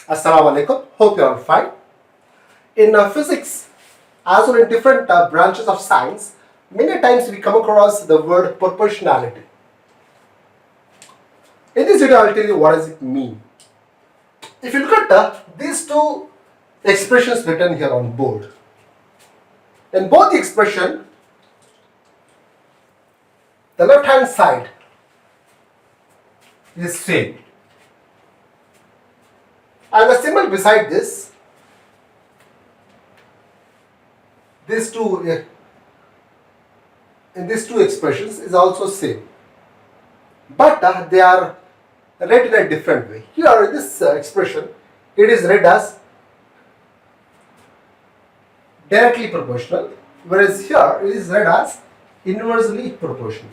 Assalamu alaikum. Hope you are fine. In physics, as well in different branches of science, many times we come across the word proportionality. In this video, I will tell you what does it mean. If you look at these two expressions written here on board, in both the expression, the left hand side is same, and the symbol beside this, these two in these two expressions is also same, but they are read in a different way. Here in this expression, it is read as directly proportional, whereas here it is read as inversely proportional.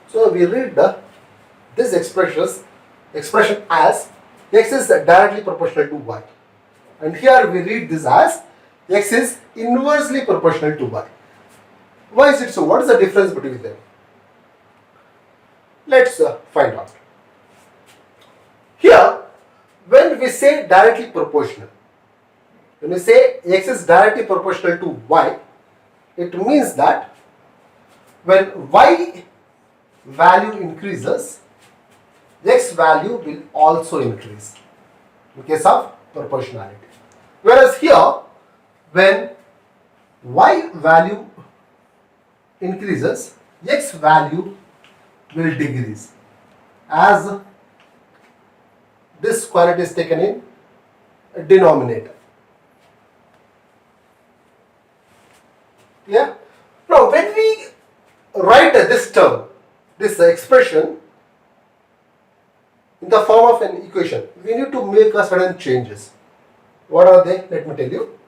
So we read this expression as x is directly proportional to y, and here we read this as x is inversely proportional to y. Why is it so? What is the difference between them? Let's find out. Here, when we say directly proportional, when we say x is directly proportional to y, it means that when y value increases, x value will also increase in case of proportionality. Whereas here, when y value increases, x value will decrease, as this quantity is taken in a denominator. Yeah. Now, when we write this term, this expression in the form of an equation, we need to make a certain changes. What are they? Let me tell you.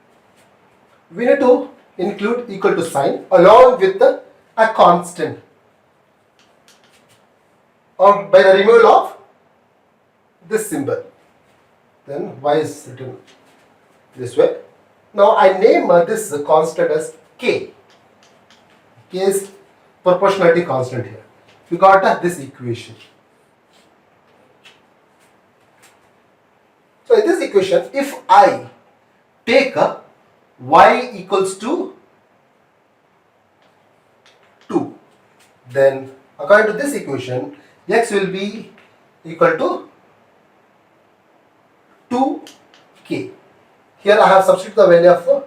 We need to include equal to sign along with a constant, or by the removal of this symbol. Then y is written this way. Now I name this constant as k. K is proportionality constant here. We got this equation. So in this equation, if I take y equals to 2, then according to this equation, x will be equal to 2k. Here I have substituted the value of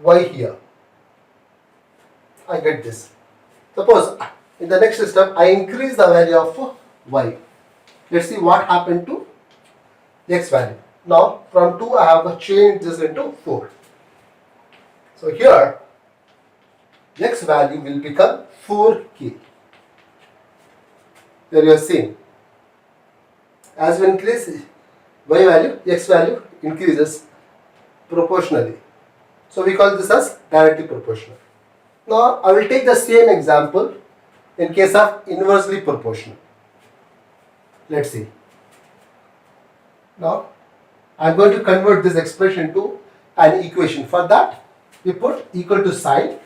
y here. I get this. Suppose in the next system I increase the value of y. Let's see what happened to x value. Now from 2 I have changed this into 4. So here x value will become 4k. There you are seeing, as we increase y value, x value increases proportionally. So we call this as directly proportional. Now I will take the same example in case of inversely proportional. Let's see. Now I am going to convert this expression to an equation. For that, we put equal to sign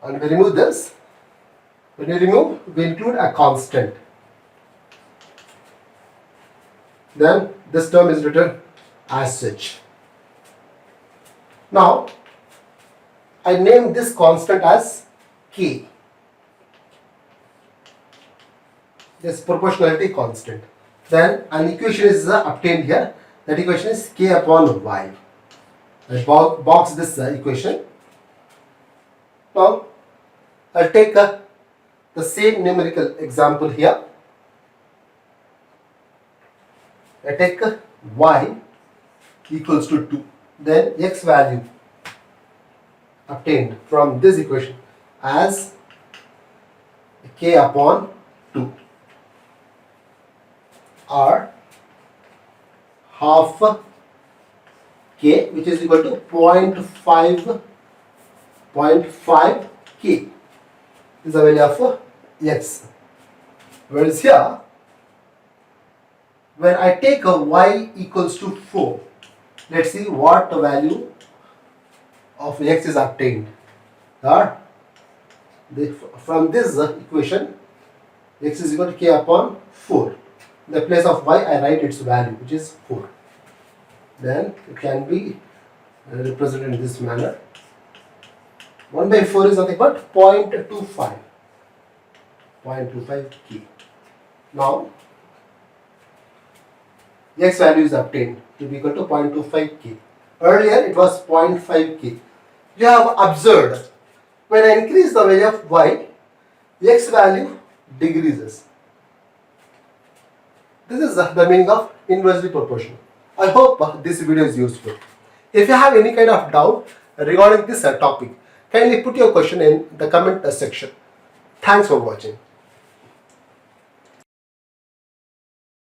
and we remove this. When we remove, we include a constant. Then this term is written as such. Now I name this constant as k. This proportionality constant. Then an equation is obtained here. That equation is k upon y. I box this equation. Now I'll take the same numerical example here. I take y equals to 2. Then x value obtained from this equation as k upon 2, or half k, which is equal to 0.5 k is the value of x. Whereas here, when I take a y equals to 4, let's see what value of x is obtained. From this equation, x is equal to k upon 4. In the place of y, I write its value, which is 4. Then it can be represented in this manner. 1 by 4 is nothing but 0.25. 0.25 k. Now, x value is obtained to be equal to 0.25 k. Earlier it was 0.5 k. You have observed when I increase the value of y, x value decreases. This is the meaning of inversely proportional. I hope this video is useful. If you have any kind of doubt regarding this topic, kindly put your question in the comment section. Thanks for watching.